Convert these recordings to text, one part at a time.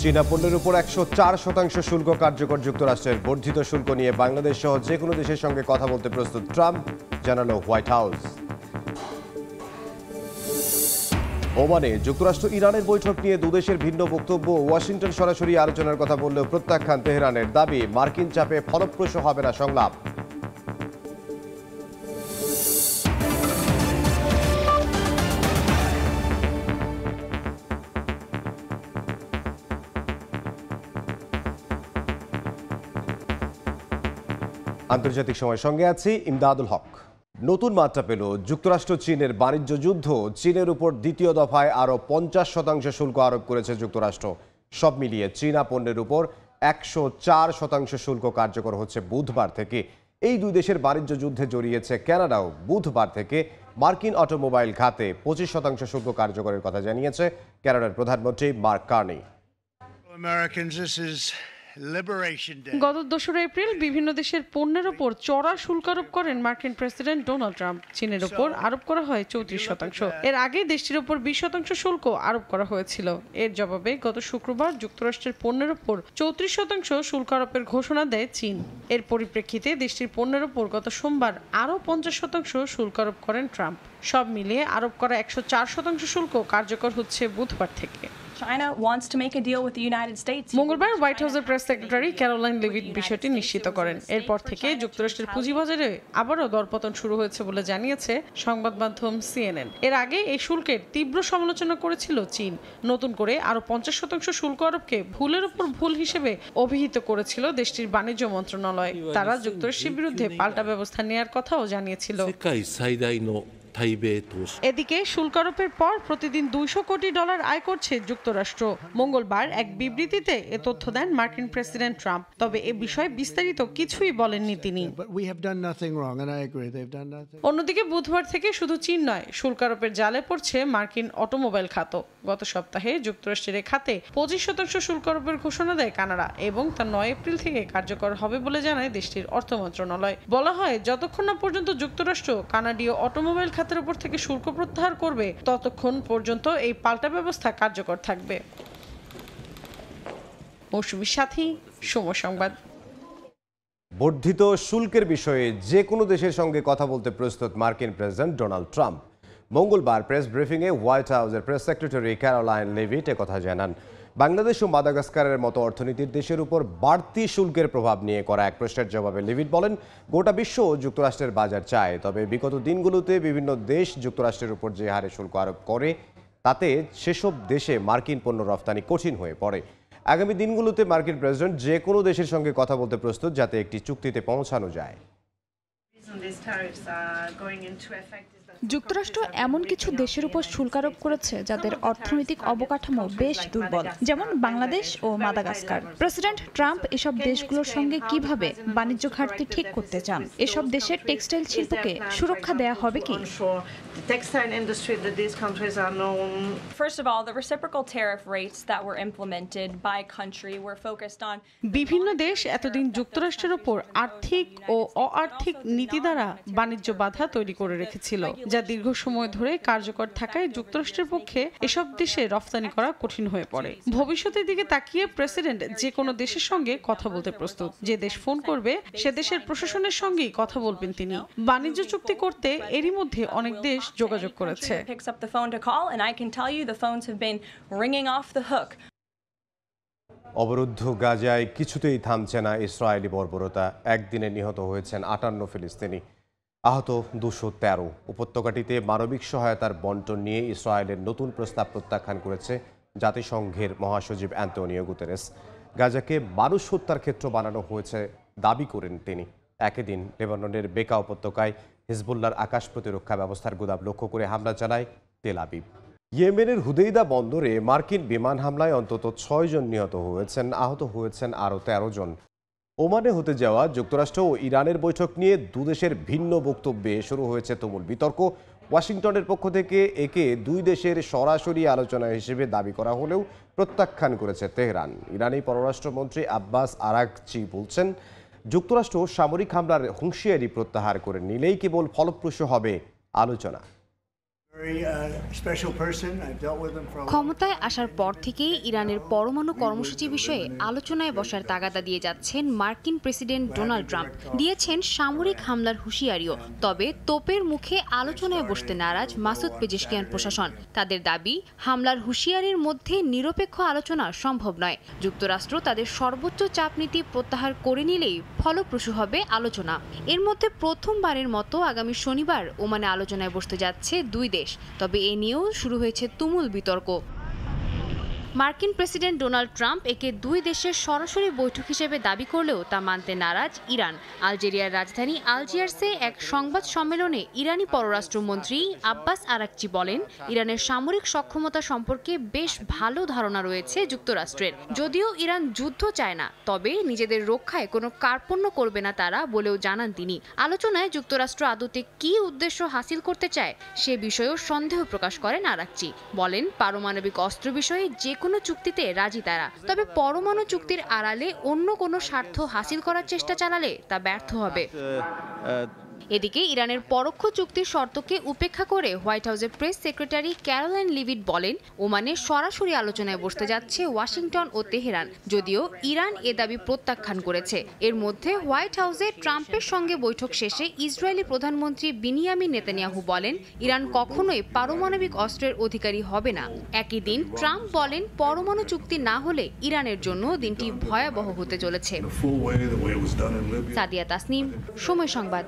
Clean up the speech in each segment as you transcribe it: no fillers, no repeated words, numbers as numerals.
চীনা পণ্যের উপর 104% শুল্ক কার্যকর। যুক্তরাষ্ট্রের বর্ধিত শুল্ক নিয়ে বাংলাদেশ সহ যে কোনো দেশের সঙ্গে কথা বলতে প্রস্তুত ট্রাম্প, জানালো হোয়াইট হাউস। ওমানে যুক্তরাষ্ট্র ইরানের বৈঠক নিয়ে দুদেশের ভিন্ন বক্তব্য। ওয়াশিংটন সরাসরি আলোচনার কথা বললেও প্রত্যাখ্যান তেহরানের দাবি, মার্কিন চাপে ফলপ্রসূ হবে না সংলাপ। আন্তর্জাতিক সময়ের সঙ্গে আছি ইমদাদুল হক। নতুন মাত্রা পেল যুক্তরাষ্ট্র চীনের বাণিজ্য যুদ্ধ। চীনের উপর দ্বিতীয় দফায় আরও 50% শুল্ক আরোপ করেছে যুক্তরাষ্ট্র। সব মিলিয়ে চীনা পণ্যের উপর 104% শুল্ক কার্যকর হচ্ছে বুধবার থেকে। এই দুই দেশের বাণিজ্য যুদ্ধে জড়িয়েছে কানাডাও। বুধবার থেকে মার্কিন অটোমোবাইল খাতে 25% শুল্ক কার্যকরের কথা জানিয়েছে কানাডার প্রধানমন্ত্রী মার্ক কার্নি। গত 2 এপ্রিল বিভিন্ন দেশের পণ্যের ওপর চড়া শুল্ক আরোপ করেন মার্কিন প্রেসিডেন্ট ডোনাল্ড ট্রাম্প। চীনের ওপর আরোপ করা হয় 34%। এর আগে দেশটির ওপর 20% শুল্ক আরোপ করা হয়েছিল। এর জবাবে গত শুক্রবার যুক্তরাষ্ট্রের পণ্যের ওপর 34% শুল্ক আরোপের ঘোষণা দেয় চীন। এর পরিপ্রেক্ষিতে দেশটির পণ্যের ওপর গত সোমবার আরও 50% শুল্ক আরোপ করেন ট্রাম্প। সব মিলিয়ে আরোপ করা 104% শুল্ক কার্যকর হচ্ছে বুধবার থেকে। মঙ্গলবার হোয়াইট হাউসের প্রেস সেক্রেটারি ক্যারোলাইন লেভিট বিষয়টি নিশ্চিত করেন। এরপর থেকে যুক্তরাষ্ট্রের পুঁজিবাজারে আবারও দরপতন শুরু হয়েছে বলে জানিয়েছে সংবাদ মাধ্যম CNN। এর আগে এই শুল্কের তীব্র সমালোচনা করেছিল চীন। নতুন করে আরও 50% শুল্ক আরোপকে ভুলের উপর ভুল হিসেবে অভিহিত করেছিল দেশটির বাণিজ্য মন্ত্রণালয়। তারা যুক্তরাষ্ট্রের বিরুদ্ধে পাল্টা ব্যবস্থা নেয়ার কথাও জানিয়েছিল। এদিকে শুল্ক আরোপের পর প্রতিদিন $200 কোটি আয় করছে যুক্তরাষ্ট্র। মঙ্গলবার এক বিবৃতিতে এ তথ্য দেন মার্কিন প্রেসিডেন্ট ট্রাম্প। তবে এ বিষয়ে বিস্তারিত কিছুই বলেননি তিনি। অন্যদিকে বুধবার থেকে শুধু চীন নয়, শুল্ক আরোপের জালে পড়ছে মার্কিন অটোমোবাইল খাত। গত সপ্তাহে যুক্তরাষ্ট্রের খাতে 25% শুল্ক আরোপের ঘোষণা দেয় কানাডা এবং তা 9 এপ্রিল থেকে কার্যকর হবে বলে জানায় দেশটির অর্থ মন্ত্রণালয়। বলা হয়, যতক্ষণ না পর্যন্ত যুক্তরাষ্ট্র কানাডীয় অটোমোবাইল খাতের উপর থেকে শুল্ক প্রত্যাহার করবে, ততক্ষণ পর্যন্ত এই পাল্টা ব্যবস্থা কার্যকর থাকবে। মৌসুমীর সাথী, সময় সংবাদ। বর্ধিত শুল্কের বিষয়ে যে কোনো দেশের সঙ্গে কথা বলতে প্রস্তুত মার্কিন প্রেসিডেন্ট ডোনাল্ড ট্রাম্প। মঙ্গলবার প্রেস ব্রিফিংয়ে হোয়াইট হাউসের প্রেস সেক্রেটারি ক্যারোলাইন লেভিট কথা জানান। বাংলাদেশ ও মাদাগাস্কারের মতো অর্থনীতির দেশের উপর বাড়তি শুল্কের প্রভাব নিয়ে করা এক প্রশ্নের জবাবে লেভিট বলেন, গোটা বিশ্ব যুক্তরাষ্ট্রের বাজার চায়। তবে বিগত দিনগুলোতে বিভিন্ন দেশ যুক্তরাষ্ট্রের উপর যে হারে শুল্ক আরোপ করে, তাতে সেসব দেশে মার্কিন পণ্য রফতানি কঠিন হয়ে পড়ে। আগামী দিনগুলোতে মার্কিন প্রেসিডেন্ট যে কোনো দেশের সঙ্গে কথা বলতে প্রস্তুত, যাতে একটি চুক্তিতে পৌঁছানো যায়। যুক্তরাষ্ট্র এমন কিছু দেশের উপর শুল্ক আরোপ করেছে যাদের অর্থনৈতিক অবকাঠামো বেশ দুর্বল, যেমন বাংলাদেশ ও মাদাগাস্কার। প্রেসিডেন্ট ট্রাম্প এসব দেশগুলোর সঙ্গে কিভাবে বাণিজ্য ঘাটতি ঠিক করতে চান? এসব দেশের টেক্সটাইল শিল্পকে সুরক্ষা দেয়া হবে কি? বিভিন্ন দেশ এতদিন যুক্তরাষ্ট্রের উপর আর্থিক ও অ-আর্থিক নীতি দ্বারা বাণিজ্য বাধা তৈরি করে রেখেছিল, যা দীর্ঘ সময় ধরে কার্যকর থাকায় যুক্তরাষ্ট্রের পক্ষে এসব দেশে রফতানি করা কঠিন হয়ে পড়ে। ভবিষ্যতের দিকে তাকিয়ে প্রেসিডেন্ট যে কোনো দেশের সঙ্গে কথা বলতে প্রস্তুত। যে দেশ ফোন করবে সে দেশের প্রশাসনের সঙ্গেই কথা বলবেন তিনি। বাণিজ্য চুক্তি করতে এরই মধ্যে অনেক দেশ যোগাযোগ করেছে। অবরুদ্ধ গাজায় কিছুতেই থামছে না ইসরায়েলি বর্বরতা। একদিনে নিহত হয়েছেন 58 ফিলিস্তিনি, আহত 213। উপত্যকাটিতে মানবিক সহায়তার বন্টন নিয়ে ইসরায়েলের নতুন প্রস্তাব প্রত্যাখ্যান করেছে জাতিসংঘের মহাসচিব অ্যান্টোনিও গুতেরেস। গাজাকে মানুষ হত্যার ক্ষেত্র বানানো হয়েছে দাবি করেন তিনি। একই দিন লেবাননের বেকা উপত্যকায় হিজবুল্লাহর আকাশ প্রতিরক্ষা ব্যবস্থার গুদাম লক্ষ্য করে হামলা চালায় তেল আবিব। ইয়েমেনের হুদেইদা বন্দরে মার্কিন বিমান হামলায় অন্তত 6 জন নিহত হয়েছেন, আহত হয়েছেন আরও 13 জন। ওমানে হতে যাওয়া যুক্তরাষ্ট্র ও ইরানের বৈঠক নিয়ে দুদেশের ভিন্ন বক্তব্যে শুরু হয়েছে তুমুল বিতর্ক। ওয়াশিংটনের পক্ষ থেকে একে দুই দেশের সরাসরি আলোচনা হিসেবে দাবি করা হলেও প্রত্যাখ্যান করেছে তেহরান। ইরানি পররাষ্ট্রমন্ত্রী আব্বাস আরাগচি বলছেন, যুক্তরাষ্ট্র সামরিক হামলার হুঁশিয়ারি প্রত্যাহার করে নিলেই কেবল ফলপ্রসূ হবে আলোচনা। ক্ষমতায় আসার পর থেকেই ইরানের পরমাণু কর্মসূচি বিষয়ে আলোচনায় বসার তাগাদা দিয়ে যাচ্ছেন মার্কিন প্রেসিডেন্ট ডোনাল্ড ট্রাম্প। দিয়েছেন সামরিক হামলার হুঁশিয়ারিও। তবে তোপের মুখে আলোচনায় বসতে নারাজ মাসুদ পেজেশকিয়ান প্রশাসন। তাদের দাবি, হামলার হুঁশিয়ারির মধ্যে নিরপেক্ষ আলোচনা সম্ভব নয়। যুক্তরাষ্ট্র তাদের সর্বোচ্চ চাপ নীতি প্রত্যাহার করে নিলেই ফলপ্রসূ হবে আলোচনা। এর মধ্যে প্রথমবারের মতো আগামী শনিবার ওমানে আলোচনায় বসতে যাচ্ছে দুই দেশ। তবে এ নিয়েও শুরু হয়েছে তুমুল বিতর্ক। মার্কিন প্রেসিডেন্ট ডোনাল্ড ট্রাম্প একে দুই দেশের সরাসরি বৈঠক হিসেবে দাবি করলেও তা মানতে নারাজ ইরান। আলজেরিয়ার রাজধানী আলজিয়ার্সে এক সংবাদ সম্মেলনে ইরানি পররাষ্ট্রমন্ত্রী আব্বাস আরাকচি বলেন, ইরানের সামরিক সক্ষমতা সম্পর্কে বেশ ভালো ধারণা রয়েছে যুক্তরাষ্ট্রের। যদিও ইরান যুদ্ধ চায় না, তবে নিজেদের রক্ষায় কোনো কার্পণ্য করবে না তারা বলেও জানান তিনি। আলোচনায় যুক্তরাষ্ট্র আদতে কী উদ্দেশ্য হাসিল করতে চায় সে বিষয়েও সন্দেহ প্রকাশ করেন আরাকচি। বলেন, পারমাণবিক অস্ত্র বিষয়ে যে কোনো চুক্তিতে রাজি তারা, তবে পরমাণু চুক্তির আড়ালে অন্য কোনো স্বার্থ হাসিল করার চেষ্টা চালালে তা ব্যর্থ হবে। এদিকে ইরানের পরোক্ষ চুক্তির শর্তকে উপেক্ষা করে হোয়াইট হাউসের প্রেস সেক্রেটারি ক্যারোলাইন লিভিট বলেন, ওমানে সরাসরি আলোচনায় বসতে যাচ্ছে ওয়াশিংটন ও তেহরান। যদিও ইরান এ দাবি প্রত্যাখ্যান করেছে। এর মধ্যে হোয়াইট হাউসে ট্রাম্পের সঙ্গে বৈঠক শেষে ইসরায়েলি প্রধানমন্ত্রী বিনিয়ামিন নেতানিয়াহু বলেন, ইরান কখনোই পারমাণবিক অস্ত্রের অধিকারী হবে না। একই দিন ট্রাম্প বলেন, পরমাণু চুক্তি না হলে ইরানের জন্য দিনটি ভয়াবহ হতে চলেছে। সাদিয়া তাসনিম, সময় সংবাদ।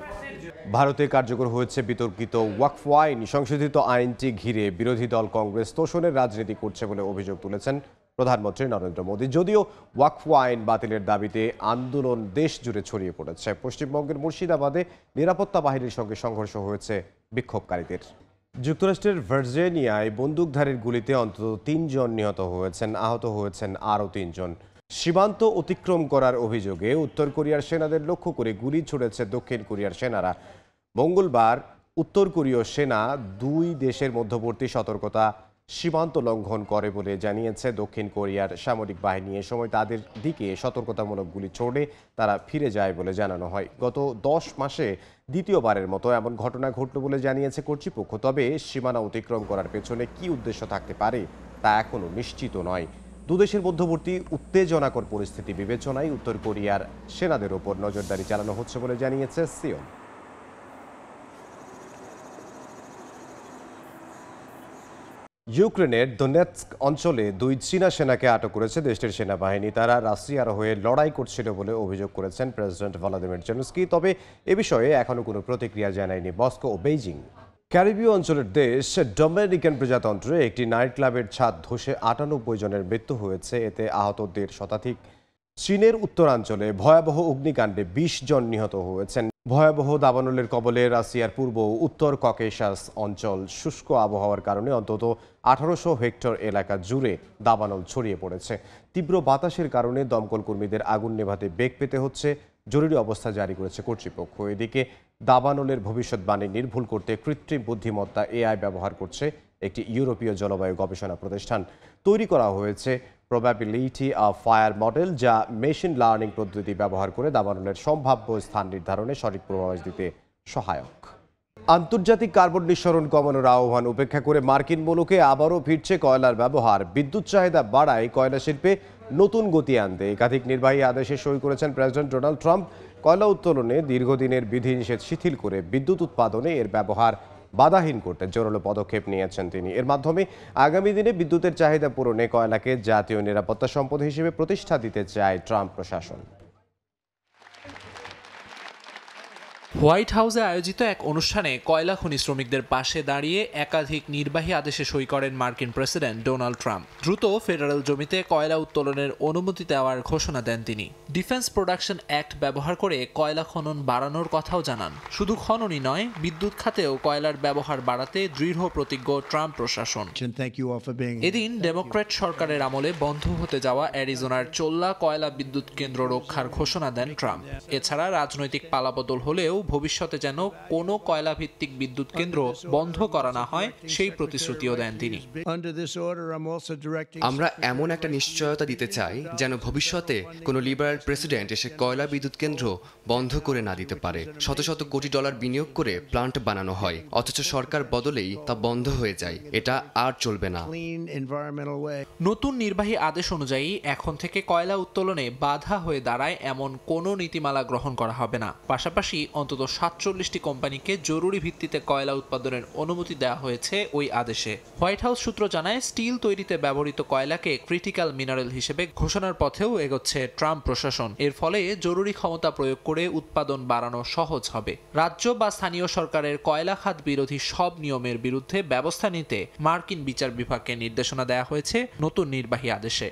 ভারতে কার্যকর হয়েছে বিতর্কিত ওয়াকফ আইন। সংশোধিত আইনটি ঘিরে বিরোধী দল কংগ্রেস তোষণের রাজনীতি করছে বলে অভিযোগ তুলেছেন প্রধানমন্ত্রী নরেন্দ্র মোদী। যদিও ওয়াকফ আইন বাতিলের দাবিতে আন্দোলন দেশ জুড়ে ছড়িয়ে পড়েছে। পশ্চিমবঙ্গের মুর্শিদাবাদে নিরাপত্তা বাহিনীর সঙ্গে সংঘর্ষ হয়েছে বিক্ষোভকারীদের। যুক্তরাষ্ট্রের ভার্জিনিয়ায় বন্দুকধারীর গুলিতে অন্তত ৩ জন নিহত হয়েছেন, আহত হয়েছেন আরও ৩ জন। সীমান্ত অতিক্রম করার অভিযোগে উত্তর কোরিয়ার সেনাদের লক্ষ্য করে গুলি ছুড়েছে দক্ষিণ কোরিয়ার সেনারা। মঙ্গলবার উত্তর কোরীয় সেনা দুই দেশের মধ্যবর্তী সতর্কতা সীমান্ত লঙ্ঘন করে বলে জানিয়েছে দক্ষিণ কোরিয়ার সামরিক বাহিনী। এ সময় তাদের দিকে সতর্কতামূলক গুলি ছোড়ে তারা ফিরে যায় বলে জানানো হয়। গত 10 মাসে দ্বিতীয়বারের মতো এমন ঘটনা ঘটল বলে জানিয়েছে কর্তৃপক্ষ। তবে সীমানা অতিক্রম করার পেছনে কী উদ্দেশ্য থাকতে পারে তা এখনও নিশ্চিত নয়। দুদেশের মধ্যবর্তী উত্তেজনাকর পরিস্থিতি বিবেচনায় উত্তর কোরিয়ার সেনাদের ওপর নজরদারি চালানো হচ্ছে বলে জানিয়েছে সিওল। ইউক্রেনের দোনেৎস্ক অঞ্চলে 2 চীনা সেনাকে আটক করেছে দেশটির সেনাবাহিনী। তারা রাশিয়ার হয়ে লড়াই করছিল বলে অভিযোগ করেছেন প্রেসিডেন্ট ভলোদিমির জেলেনস্কি। তবে এ বিষয়ে এখনও কোনো প্রতিক্রিয়া জানায়নি মস্কো ও বেইজিং। ক্যারিবীয় অঞ্চলের দেশ ডোমিনিকান প্রজাতন্ত্রে একটি নাইট ক্লাবের ছাদ ধসে 98 জনের মৃত্যু হয়েছে, এতে আহত 1.5 শতাধিক। চীনের উত্তরাঞ্চলে ভয়াবহ অগ্নিকাণ্ডে 20 জন নিহত হয়েছেন। ভয়াবহ দাবানলের কবলে রাশিয়ার পূর্ব উত্তর ককেশাস অঞ্চল। শুষ্ক আবহাওয়ার কারণে অন্তত 1800 হেক্টর এলাকা জুড়ে দাবানল ছড়িয়ে পড়েছে। তীব্র বাতাসের কারণে দমকল কর্মীদের আগুন নেভাতে বেগ পেতে হচ্ছে। জরুরি অবস্থা জারি করেছে কর্তৃপক্ষ। এদিকে দাবানলের ভবিষ্যৎবাণী নির্ভুল করতে কৃত্রিম বুদ্ধিমত্তা AI ব্যবহার করছে একটি ইউরোপীয় জলবায়ু গবেষণা প্রতিষ্ঠান। তৈরি করা হয়েছে প্রবাবিলিটি অফ ফায়ার মডেল, যা মেশিন লার্নিং পদ্ধতি ব্যবহার করে দাবানলের সম্ভাব্য স্থান নির্ধারণে সঠিক পূর্বাভাস দিতে সহায়ক। আন্তর্জাতিক কার্বন নিঃসরণ কমানোর আহ্বান উপেক্ষা করে মার্কিন মুলুকে আবারও ফিরছে কয়লার ব্যবহার। বিদ্যুৎ চাহিদা বাড়ায় কয়লা শিল্পে নতুন গতি আনতে একাধিক নির্বাহী আদেশে সই করেছেন প্রেসিডেন্ট ডোনাল্ড ট্রাম্প। কয়লা উত্তোলনে দীর্ঘদিনের বিধিনিষেধ শিথিল করে বিদ্যুৎ উৎপাদনে এর ব্যবহার বাধাহীন করতে জোরালো পদক্ষেপ নিয়েছেন তিনি। এর মাধ্যমে আগামী দিনে বিদ্যুতের চাহিদা পূরণে কয়লাকে জাতীয় নিরাপত্তা সম্পদ হিসেবে প্রতিষ্ঠা দিতে চায় ট্রাম্প প্রশাসন। হোয়াইট হাউসে আয়োজিত এক অনুষ্ঠানে কয়লা খনি শ্রমিকদের পাশে দাঁড়িয়ে একাধিক নির্বাহী আদেশে সই করেন মার্কিন প্রেসিডেন্ট ডোনাল্ড ট্রাম্প। দ্রুত ফেডারেল জমিতে কয়লা উত্তোলনের অনুমতি দেওয়ার ঘোষণা দেন তিনি। ডিফেন্স প্রোডাকশন অ্যাক্ট ব্যবহার করে কয়লা খনন বাড়ানোর কথাও জানান। শুধু খননই নয়, বিদ্যুৎ খাতেও কয়লার ব্যবহার বাড়াতে দৃঢ় প্রতিজ্ঞ ট্রাম্প প্রশাসন। এদিন ডেমোক্র্যাট সরকারের আমলে বন্ধ হতে যাওয়া অ্যারিজোনার চোল্লা কয়লা বিদ্যুৎ কেন্দ্র রক্ষার ঘোষণা দেন ট্রাম্প। এছাড়া রাজনৈতিক পালাবদল হলেও ভবিষ্যতে যেন কোনো কয়লা ভিত্তিক বিদ্যুৎ কেন্দ্র বন্ধ করা না হয় সেই প্রতিশ্রুতিও দেন তিনি। আমরা এমন একটা নিশ্চয়তা দিতে চাই যেন ভবিষ্যতে কোনো লিবারেল প্রেসিডেন্ট এসে কয়লা বিদ্যুৎ কেন্দ্র বন্ধ করে না দিতে পারে। শত শত কোটি ডলার বিনিয়োগ করে প্লান্ট বানানো হয়, অথচ সরকার বদলেই তা বন্ধ হয়ে যায়। এটা আর চলবে না। নতুন নির্বাহী আদেশ অনুযায়ী এখন থেকে কয়লা উত্তোলনে বাধা হয়ে দাঁড়ায় এমন কোনো নীতিমালা গ্রহণ করা হবে না। পাশাপাশি অন্তত 47টি কোম্পানিকে জরুরি ভিত্তিতে কয়লা উৎপাদনের অনুমতি দেওয়া হয়েছে ওই আদেশে। হোয়াইট হাউস সূত্র জানায়, স্টিল তৈরিতে ব্যবহৃত কয়লাকে ক্রিটিক্যাল মিনারেল হিসেবে ঘোষণার পথেও এগোচ্ছে ট্রাম্প প্রশাসন। এর ফলে জরুরি ক্ষমতা প্রয়োগ করে উৎপাদন বাড়ানো সহজ হবে। রাজ্য বা স্থানীয় সরকারের কয়লা খাত বিরোধী সব নিয়মের বিরুদ্ধে ব্যবস্থা নিতে মার্কিন বিচার বিভাগকে নির্দেশনা দেওয়া হয়েছে নতুন নির্বাহী আদেশে।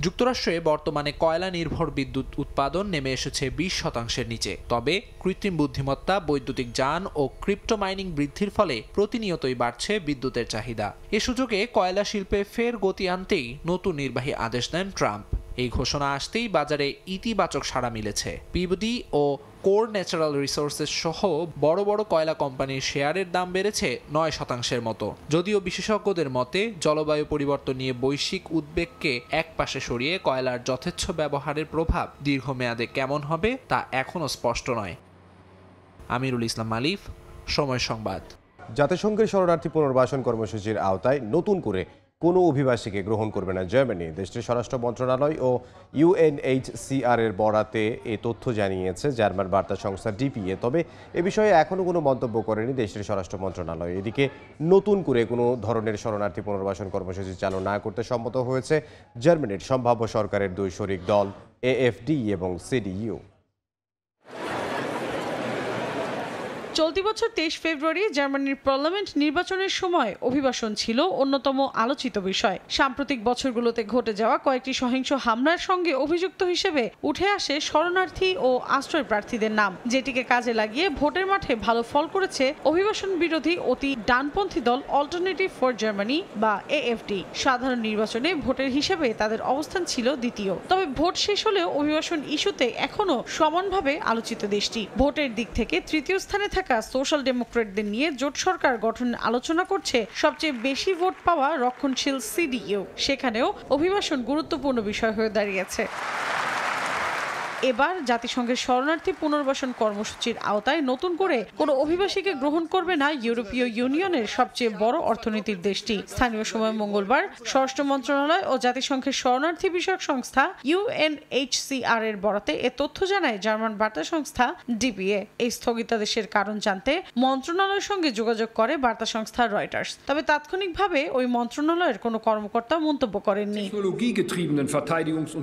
যুক্তরাষ্ট্রে বর্তমানে কয়লা নির্ভর বিদ্যুৎ উৎপাদন নেমে এসেছে 20% নিচে। তবে কৃত্রিম বুদ্ধিমত্তা, বৈদ্যুতিক যান ও ক্রিপ্টো মাইনিং বৃদ্ধির ফলে প্রতিনিয়তই বাড়ছে বিদ্যুতের চাহিদা। এ সুযোগে কয়লা শিল্পে ফের গতি আনতেই নতুন নির্বাহী আদেশ দেন ট্রাম্প। এই ঘোষণা আসতেই বাজারে ইতিবাচক সাড়া মিলেছে। পিবডি ও কোর ন্যাচারাল রিসোর্সেস সহ বড় বড় কয়লা কোম্পানির শেয়ারের দাম বেড়েছে 9% মতো। যদিও বিশেষজ্ঞদের মতে জলবায়ু পরিবর্তন নিয়ে বৈশ্বিক উদ্বেগকে একপাশে সরিয়ে কয়লার যথেচ্ছ ব্যবহারের প্রভাব দীর্ঘমেয়াদে কেমন হবে তা এখনও স্পষ্ট নয়। আমিরুল ইসলাম মালিফ, সময় সংবাদ। জাতিসংঘের শরণার্থী পুনর্বাসন কর্মসূচির আওতায় নতুন করে কোনো অভিবাসীকে গ্রহণ করবে না জার্মানি। দেশটির স্বরাষ্ট্র মন্ত্রণালয় ও UNHCR এর বরাতে এ তথ্য জানিয়েছে জার্মান বার্তা সংস্থা DPA। তবে এ বিষয়ে এখনও কোনো মন্তব্য করেনি দেশটির স্বরাষ্ট্র মন্ত্রণালয়। এদিকে নতুন করে কোনো ধরনের শরণার্থী পুনর্বাসন কর্মসূচি চালু না করতে সম্মত হয়েছে জার্মানির সম্ভাব্য সরকারের দুই শরিক দল AfD এবং CDU। চলতি বছর 23 ফেব্রুয়ারি জার্মানির পার্লামেন্ট নির্বাচনের সময় অভিবাসন ছিল অন্যতম আলোচিত বিষয়। সাম্প্রতিক বছরগুলোতে ঘটে যাওয়া কয়েকটি সহিংস হামলার সঙ্গে অভিযুক্ত হিসেবে উঠে আসে শরণার্থী ও আশ্রয় প্রার্থীদের নাম, যেটিকে কাজে লাগিয়ে ভোটের মাঠে ভালো ফল করেছে অভিবাসন বিরোধী অতি ডানপন্থী দল অল্টারনেটিভ ফর জার্মানি বা AfD। সাধারণ নির্বাচনে ভোটের হিসেবে তাদের অবস্থান ছিল দ্বিতীয়। তবে ভোট শেষ হলেও অভিবাসন ইস্যুতে এখনও সমানভাবে আলোচিত দেশটি। ভোটের দিক থেকে তৃতীয় স্থানে থাকা সোশ্যাল ডেমোক্রেটদের নিয়ে জোট সরকার গঠনের আলোচনা করছে সবচেয়ে বেশি ভোট পাওয়া রক্ষণশীল CDU। সেখানেও অভিবাসন গুরুত্বপূর্ণ বিষয় হয়ে দাঁড়িয়েছে। এবার জাতিসংঘের শরণার্থী পুনর্বাসন কর্মসূচির আওতায় নতুন করে কোনো অভিবাসীকে গ্রহণ করবে না ইউরোপীয় ইউনিয়নের সবচেয়ে বড় অর্থনীতির দেশটি। স্থানীয় সময় মঙ্গলবার স্বরাষ্ট্র মন্ত্রণালয় ও জাতিসংঘের শরণার্থী বিষয়ক সংস্থা UNHCR এর বরাতে এ তথ্য জানায় জার্মান বার্তা সংস্থা DPA। এই স্থগিতাদেশের কারণ জানতে মন্ত্রণালয়ের সঙ্গে যোগাযোগ করে বার্তা সংস্থা রয়টার্স। তবে তাৎক্ষণিকভাবে ওই মন্ত্রণালয়ের কোনো কর্মকর্তা মন্তব্য করেননি।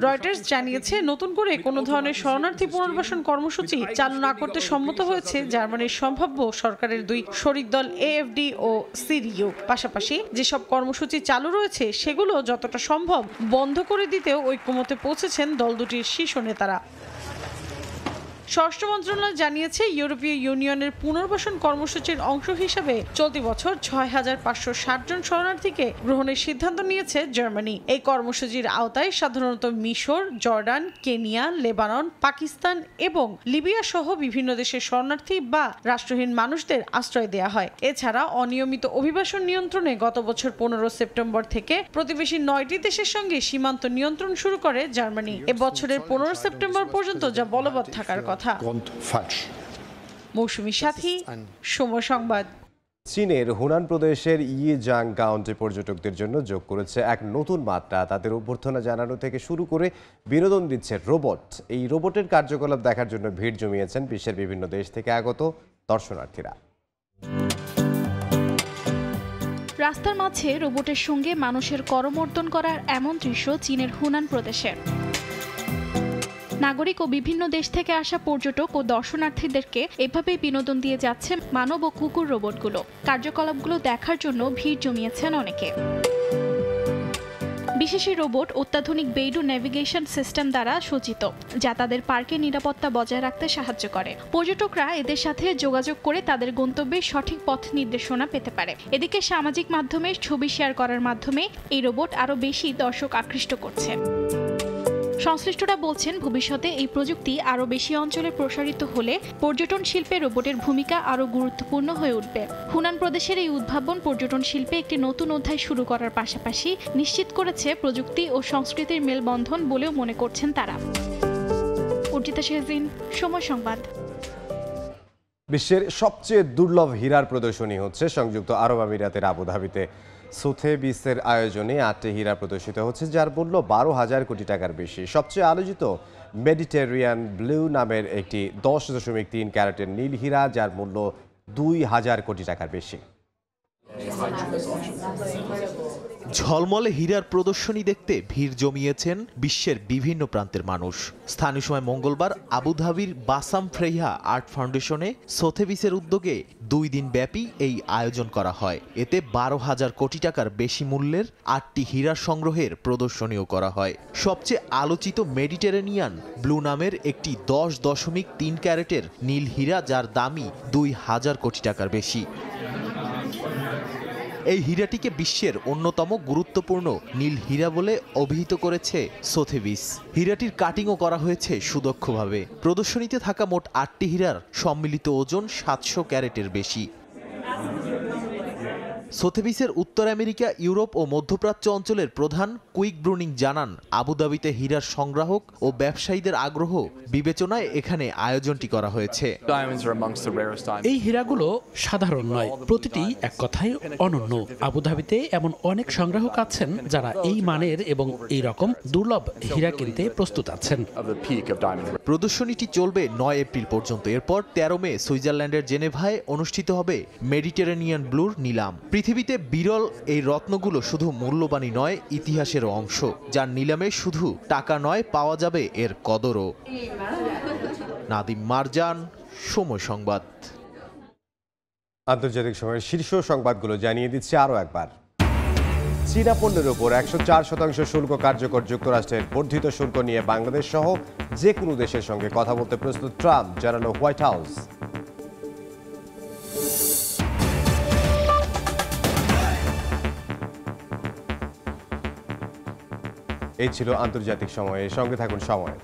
রয়টার্স জানিয়েছে, নতুন করে কোনো ধরনের শরণার্থী পুনর্বাসন কর্মসূচি চালু না করতে সম্মত হয়েছে জার্মানির সম্ভাব্য সরকারের দুই শরিক দল AfD ও CDU। পাশাপাশি যেসব কর্মসূচি চালু রয়েছে সেগুলো যতটা সম্ভব বন্ধ করে দিতেও ঐক্যমতে পৌঁছেছেন দল দুটির শীর্ষ নেতারা। স্বরাষ্ট্র মন্ত্রণালয় জানিয়েছে, ইউরোপীয় ইউনিয়নের পুনর্বাসন কর্মসূচির অংশ হিসেবে চলতি বছর 6560 জন শরণার্থীকে গ্রহণের সিদ্ধান্ত নিয়েছে জার্মানি। এই কর্মসূচির আওতায় সাধারণত মিশর, জর্ডান, কেনিয়া, লেবানন, পাকিস্তান এবং লিবিয়া সহ বিভিন্ন দেশের শরণার্থী বা রাষ্ট্রহীন মানুষদের আশ্রয় দেওয়া হয়। এছাড়া অনিয়মিত অভিবাসন নিয়ন্ত্রণে গত বছর 15 সেপ্টেম্বর থেকে প্রতিবেশী 9টি দেশের সঙ্গে সীমান্ত নিয়ন্ত্রণ শুরু করে জার্মানি। এবছরের 15 সেপ্টেম্বর পর্যন্ত যা বলবৎ থাকার কথা। মৌসুমী সাথী, সময় সংবাদ। চীনের হুনান প্রদেশের ইয়েজাং কাউন্টি পর্যটকদের জন্য যোগ করেছে এক নতুন মাত্রা। তাদের অভ্যর্থনা জানানো থেকে শুরু করে বিনোদন দিচ্ছে রোবট। এই রোবটের কার্যকলাপ দেখার জন্য ভিড় জমিয়েছেন বিশ্বের বিভিন্ন দেশ থেকে আগত দর্শনার্থীরা। রাস্তার মাঝে রোবটের সঙ্গে মানুষের করমর্দন করার এমন দৃশ্য চীনের হুনান প্রদেশের। নাগরিক ও বিভিন্ন দেশ থেকে আসা পর্যটক ও দর্শনার্থীদেরকে এভাবেই বিনোদন দিয়ে যাচ্ছে মানব ও কুকুর রোবটগুলো। কার্যকলাপগুলো দেখার জন্য ভিড় জমিয়েছেন অনেকে। বিশেষ রোবট অত্যাধুনিক বেইডু নেভিগেশন সিস্টেম দ্বারা সজ্জিত, যা তাদের পার্কে নিরাপত্তা বজায় রাখতে সাহায্য করে। পর্যটকরা এদের সাথে যোগাযোগ করে তাদের গন্তব্যে সঠিক পথ নির্দেশনা পেতে পারে। এদিকে সামাজিক মাধ্যমে ছবি শেয়ার করার মাধ্যমে এই রোবট আরও বেশি দর্শক আকৃষ্ট করছে। সংশ্লিষ্টরা বলছেন ভবিষ্যতে এই প্রযুক্তি আরও বেশি অঞ্চলে প্রসারিত হলে পর্যটন শিল্পে রোবটের ভূমিকা আরও গুরুত্বপূর্ণ হয়ে উঠবে। হুনান প্রদেশের এই উদ্ভাবন পর্যটন শিল্পে একটি নতুন অধ্যায় শুরু করার পাশাপাশি নিশ্চিত করেছে প্রযুক্তি ও সংস্কৃতির মেলবন্ধন বলেও মনে করছেন তারা। অর্জিতা শেহজিন, সময় সংবাদ। বিশ্বের সবচেয়ে দুর্লভ হীরার প্রদর্শনী হচ্ছে সংযুক্ত আরব আমিরাতের আবুধাবিতে। সোথেবিসের আয়োজনে 8টি হীরা প্রদর্শিত হচ্ছে, যার মূল্য 12,000 কোটি টাকার বেশি। সবচেয়ে আলোচিত মেডিটেরিয়ান ব্লু নামের একটি 10.3 ক্যারেটের নীল হীরা, যার মূল্য 2,000 কোটি টাকার বেশি। ঝলমলে হীরার প্রদর্শনী দেখতে ভিড় জমিয়েছেন বিশ্বের বিভিন্ন প্রান্তের মানুষ। স্থানীয় সময় মঙ্গলবার আবুধাবির বাসাম ফ্রেইহা আর্ট ফাউন্ডেশনে সোথেবিসের উদ্যোগে 2 দিন ব্যাপী এই আয়োজন করা হয়। এতে 12,000 কোটি টাকার বেশি মূল্যের 8টি হীরার সংগ্রহের প্রদর্শনীও করা হয়। সবচেয়ে আলোচিত মেডিটেরেনিয়ান ব্লু নামের একটি 10.3 ক্যারেটের নীল হীরা, যার দামই 2,000 কোটি টাকার বেশি। এই হীরাটিকে বিশ্বের অন্যতম গুরুত্বপূর্ণ নীল হীরা বলে অভিহিত করেছে সোথেবিস। হীরাটির কাটিংও করা হয়েছে সুদক্ষভাবে। প্রদর্শনীতে থাকা মোট 8টি হীরার সম্মিলিত ওজন 700 ক্যারেটের বেশি। সোথেবিসের উত্তর আমেরিকা, ইউরোপ ও মধ্যপ্রাচ্য অঞ্চলের প্রধান কুইক ব্রুনিং জানান, আবুধাবিতে হীরার সংগ্রাহক ও ব্যবসায়ীদের আগ্রহ বিবেচনায় এখানে আয়োজনটি করা হয়েছে। এই হীরাগুলো সাধারণ নয়, প্রতিটি এক কথায় অনন্য। আবুধাবিতে এমন অনেক সংগ্রাহক আছেন যারা এই মানের এবং এই রকম দুর্লভ হীরা কিনতে প্রস্তুত আছেন। প্রদর্শনীটি চলবে 9 এপ্রিল পর্যন্ত। এরপর 13 মে সুইজারল্যান্ডের জেনেভায় অনুষ্ঠিত হবে মেডিটেরেনিয়ান ব্লুর নিলাম। পৃথিবীতে বিরল এই রত্নগুলো শুধু মূল্যবানই নয়, ইতিহাসেরও অংশ, যার নিলামে শুধু টাকা নয়, পাওয়া যাবে এর কদরও। নাদিম মারজান, সময় সংবাদ। আন্তর্জাতিক সময়ের শীর্ষ সংবাদগুলো জানিয়ে দিচ্ছে আরও একবার। চীনা পণ্যের উপর 104% শুল্ক কার্যকর। যুক্তরাষ্ট্রের বর্ধিত শুল্ক নিয়ে বাংলাদেশ সহ যে কোনো দেশের সঙ্গে কথা বলতে প্রস্তুত ট্রাম্প, জানালো হোয়াইট হাউস। এই ছিল আন্তর্জাতিক সময়ে। সঙ্গে থাকুন সময়ের।